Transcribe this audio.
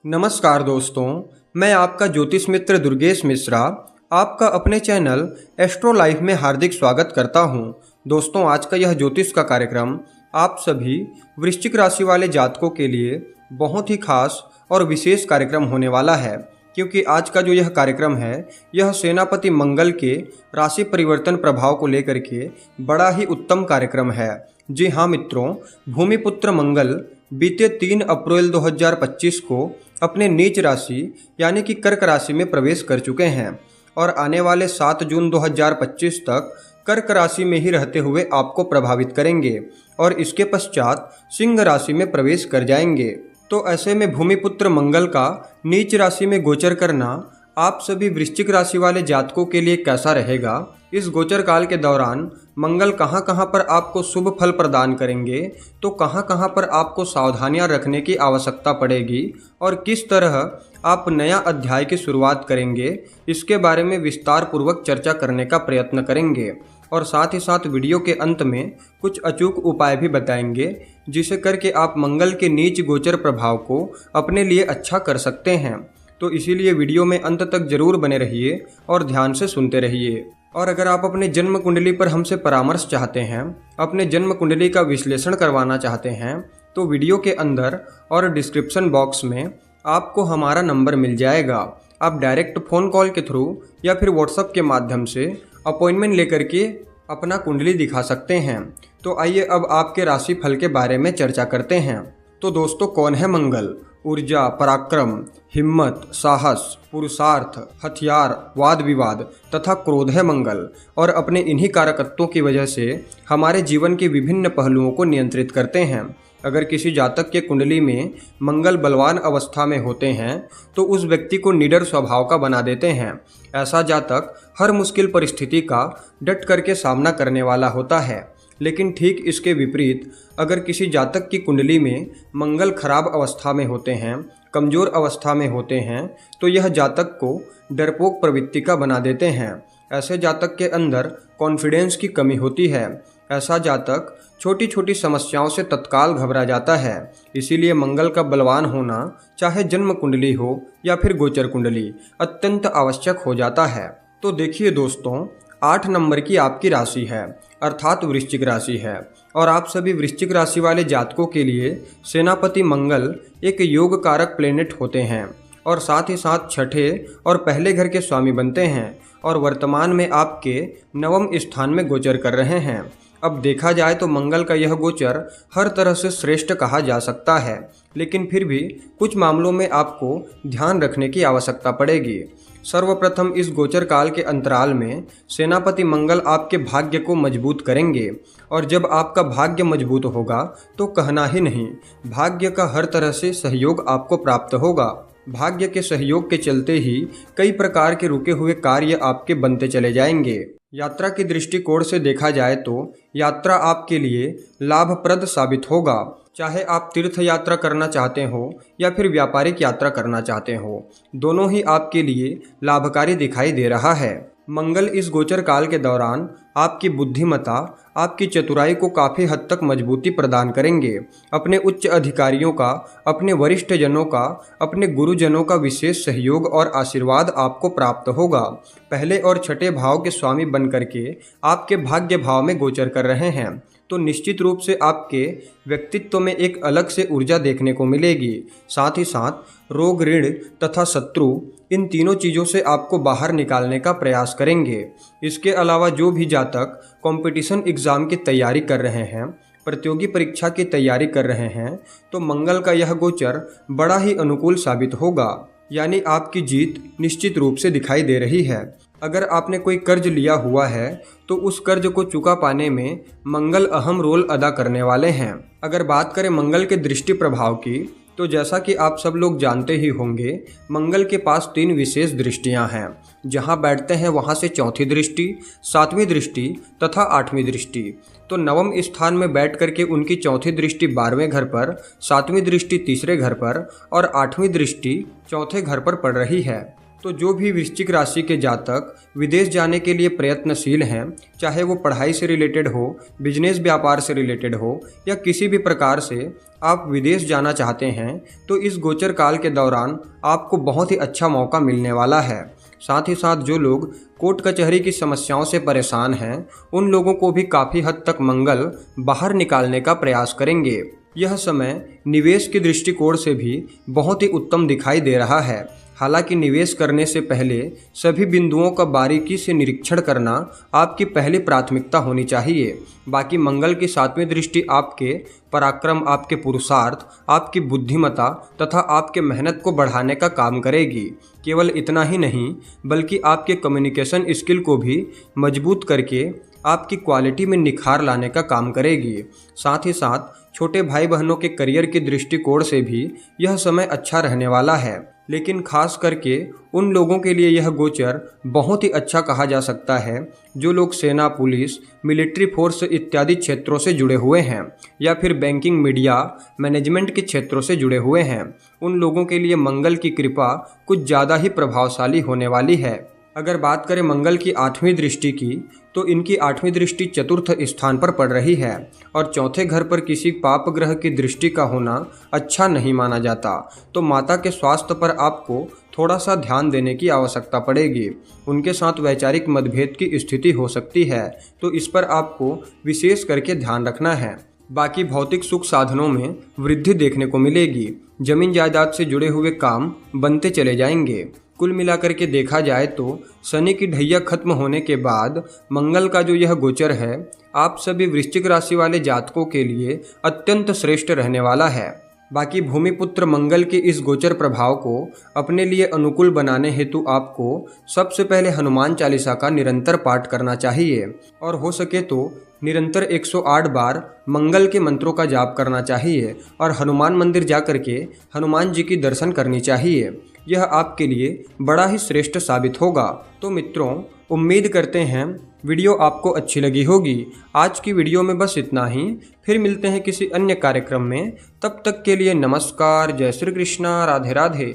नमस्कार दोस्तों, मैं आपका ज्योतिष मित्र दुर्गेश मिश्रा आपका अपने चैनल एस्ट्रो लाइफ में हार्दिक स्वागत करता हूं। दोस्तों, आज का यह ज्योतिष का कार्यक्रम आप सभी वृश्चिक राशि वाले जातकों के लिए बहुत ही खास और विशेष कार्यक्रम होने वाला है, क्योंकि आज का जो यह कार्यक्रम है यह सेनापति मंगल के राशि परिवर्तन प्रभाव को लेकर के बड़ा ही उत्तम कार्यक्रम है। जी हाँ मित्रों, भूमिपुत्र मंगल बीते 3 अप्रैल 2025 को अपने नीच राशि यानी कि कर्क राशि में प्रवेश कर चुके हैं और आने वाले 7 जून 2025 तक कर्क राशि में ही रहते हुए आपको प्रभावित करेंगे और इसके पश्चात सिंह राशि में प्रवेश कर जाएंगे। तो ऐसे में भूमिपुत्र मंगल का नीच राशि में गोचर करना आप सभी वृश्चिक राशि वाले जातकों के लिए कैसा रहेगा, इस गोचर काल के दौरान मंगल कहां कहां पर आपको शुभ फल प्रदान करेंगे, तो कहां कहां पर आपको सावधानियां रखने की आवश्यकता पड़ेगी और किस तरह आप नया अध्याय की शुरुआत करेंगे, इसके बारे में विस्तार पूर्वक चर्चा करने का प्रयत्न करेंगे। और साथ ही साथ वीडियो के अंत में कुछ अचूक उपाय भी बताएंगे, जिसे करके आप मंगल के नीच गोचर प्रभाव को अपने लिए अच्छा कर सकते हैं। तो इसीलिए वीडियो में अंत तक जरूर बने रहिए और ध्यान से सुनते रहिए। और अगर आप अपने जन्म कुंडली पर हमसे परामर्श चाहते हैं, अपने जन्म कुंडली का विश्लेषण करवाना चाहते हैं, तो वीडियो के अंदर और डिस्क्रिप्शन बॉक्स में आपको हमारा नंबर मिल जाएगा। आप डायरेक्ट फ़ोन कॉल के थ्रू या फिर व्हाट्सएप के माध्यम से अपॉइंटमेंट लेकर के अपना कुंडली दिखा सकते हैं। तो आइए अब आपके राशि फल के बारे में चर्चा करते हैं। तो दोस्तों, कौन है मंगल? ऊर्जा, पराक्रम, हिम्मत, साहस, पुरुषार्थ, हथियार, वाद विवाद तथा क्रोध है मंगल और अपने इन्हीं कारकत्वों की वजह से हमारे जीवन के विभिन्न पहलुओं को नियंत्रित करते हैं। अगर किसी जातक के कुंडली में मंगल बलवान अवस्था में होते हैं तो उस व्यक्ति को निडर स्वभाव का बना देते हैं। ऐसा जातक हर मुश्किल परिस्थिति का डट करके सामना करने वाला होता है। लेकिन ठीक इसके विपरीत अगर किसी जातक की कुंडली में मंगल खराब अवस्था में होते हैं, कमज़ोर अवस्था में होते हैं, तो यह जातक को डरपोक प्रवृत्ति का बना देते हैं। ऐसे जातक के अंदर कॉन्फिडेंस की कमी होती है। ऐसा जातक छोटी छोटी समस्याओं से तत्काल घबरा जाता है। इसीलिए मंगल का बलवान होना, चाहे जन्म कुंडली हो या फिर गोचर कुंडली, अत्यंत आवश्यक हो जाता है। तो देखिए दोस्तों, 8 नंबर की आपकी राशि है, अर्थात वृश्चिक राशि है और आप सभी वृश्चिक राशि वाले जातकों के लिए सेनापति मंगल एक योग कारक प्लेनेट होते हैं और साथ ही साथ छठे और पहले घर के स्वामी बनते हैं और वर्तमान में आपके 9वें स्थान में गोचर कर रहे हैं। अब देखा जाए तो मंगल का यह गोचर हर तरह से श्रेष्ठ कहा जा सकता है, लेकिन फिर भी कुछ मामलों में आपको ध्यान रखने की आवश्यकता पड़ेगी। सर्वप्रथम इस गोचर काल के अंतराल में सेनापति मंगल आपके भाग्य को मजबूत करेंगे और जब आपका भाग्य मजबूत होगा तो कहना ही नहीं, भाग्य का हर तरह से सहयोग आपको प्राप्त होगा। भाग्य के सहयोग के चलते ही कई प्रकार के रुके हुए कार्य आपके बनते चले जाएंगे। यात्रा की दृष्टिकोण से देखा जाए तो यात्रा आपके लिए लाभप्रद साबित होगा। चाहे आप तीर्थ यात्रा करना चाहते हो या फिर व्यापारिक यात्रा करना चाहते हो, दोनों ही आपके लिए लाभकारी दिखाई दे रहा है। मंगल इस गोचर काल के दौरान आपकी बुद्धिमत्ता, आपकी चतुराई को काफ़ी हद तक मजबूती प्रदान करेंगे। अपने उच्च अधिकारियों का, अपने वरिष्ठ जनों का, अपने गुरुजनों का विशेष सहयोग और आशीर्वाद आपको प्राप्त होगा। पहले और छठे भाव के स्वामी बन करके आपके भाग्य भाव में गोचर कर रहे हैं, तो निश्चित रूप से आपके व्यक्तित्व में एक अलग से ऊर्जा देखने को मिलेगी। साथ ही साथ रोग, ऋण तथा शत्रु, इन तीनों चीज़ों से आपको बाहर निकालने का प्रयास करेंगे। इसके अलावा जो भी जातक कंपटीशन एग्ज़ाम की तैयारी कर रहे हैं, प्रतियोगी परीक्षा की तैयारी कर रहे हैं, तो मंगल का यह गोचर बड़ा ही अनुकूल साबित होगा। यानी आपकी जीत निश्चित रूप से दिखाई दे रही है। अगर आपने कोई कर्ज लिया हुआ है तो उस कर्ज को चुका पाने में मंगल अहम रोल अदा करने वाले हैं। अगर बात करें मंगल के दृष्टि प्रभाव की, तो जैसा कि आप सब लोग जानते ही होंगे, मंगल के पास 3 विशेष दृष्टियां हैं। जहां बैठते हैं वहां से चौथी दृष्टि, 7वीं दृष्टि तथा 8वीं दृष्टि। तो 9वें स्थान में बैठ करके उनकी चौथी दृष्टि 12वें घर पर, 7वीं दृष्टि तीसरे घर पर और 8वीं दृष्टि चौथे घर पर पड़ रही है। तो जो भी वृश्चिक राशि के जातक विदेश जाने के लिए प्रयत्नशील हैं, चाहे वो पढ़ाई से रिलेटेड हो, बिजनेस व्यापार से रिलेटेड हो या किसी भी प्रकार से आप विदेश जाना चाहते हैं, तो इस गोचर काल के दौरान आपको बहुत ही अच्छा मौका मिलने वाला है। साथ ही साथ जो लोग कोर्ट कचहरी की समस्याओं से परेशान हैं, उन लोगों को भी काफ़ी हद तक मंगल बाहर निकालने का प्रयास करेंगे। यह समय निवेश के दृष्टिकोण से भी बहुत ही उत्तम दिखाई दे रहा है। हालांकि निवेश करने से पहले सभी बिंदुओं का बारीकी से निरीक्षण करना आपकी पहली प्राथमिकता होनी चाहिए। बाकी मंगल की 7वीं दृष्टि आपके पराक्रम, आपके पुरुषार्थ, आपकी बुद्धिमत्ता तथा आपके मेहनत को बढ़ाने का काम करेगी। केवल इतना ही नहीं, बल्कि आपके कम्युनिकेशन स्किल को भी मजबूत करके आपकी क्वालिटी में निखार लाने का काम करेगी। साथ ही साथ छोटे भाई बहनों के करियर के दृष्टिकोण से भी यह समय अच्छा रहने वाला है। लेकिन खास करके उन लोगों के लिए यह गोचर बहुत ही अच्छा कहा जा सकता है जो लोग सेना, पुलिस, मिलिट्री फोर्स इत्यादि क्षेत्रों से जुड़े हुए हैं या फिर बैंकिंग, मीडिया, मैनेजमेंट के क्षेत्रों से जुड़े हुए हैं। उन लोगों के लिए मंगल की कृपा कुछ ज़्यादा ही प्रभावशाली होने वाली है। अगर बात करें मंगल की 8वीं दृष्टि की, तो इनकी 8वीं दृष्टि चतुर्थ स्थान पर पड़ रही है और चौथे घर पर किसी पाप ग्रह की दृष्टि का होना अच्छा नहीं माना जाता। तो माता के स्वास्थ्य पर आपको थोड़ा सा ध्यान देने की आवश्यकता पड़ेगी। उनके साथ वैचारिक मतभेद की स्थिति हो सकती है, तो इस पर आपको विशेष करके ध्यान रखना है। बाकी भौतिक सुख साधनों में वृद्धि देखने को मिलेगी। जमीन जायदाद से जुड़े हुए काम बनते चले जाएंगे। कुल मिलाकर के देखा जाए तो शनि की ढैया खत्म होने के बाद मंगल का जो यह गोचर है, आप सभी वृश्चिक राशि वाले जातकों के लिए अत्यंत श्रेष्ठ रहने वाला है। बाकी भूमिपुत्र मंगल के इस गोचर प्रभाव को अपने लिए अनुकूल बनाने हेतु आपको सबसे पहले हनुमान चालीसा का निरंतर पाठ करना चाहिए और हो सके तो निरंतर 108 बार मंगल के मंत्रों का जाप करना चाहिए और हनुमान मंदिर जाकर के हनुमान जी की दर्शन करनी चाहिए। यह आपके लिए बड़ा ही श्रेष्ठ साबित होगा। तो मित्रों, उम्मीद करते हैं वीडियो आपको अच्छी लगी होगी। आज की वीडियो में बस इतना ही। फिर मिलते हैं किसी अन्य कार्यक्रम में। तब तक के लिए नमस्कार, जय श्री कृष्णा, राधे राधे।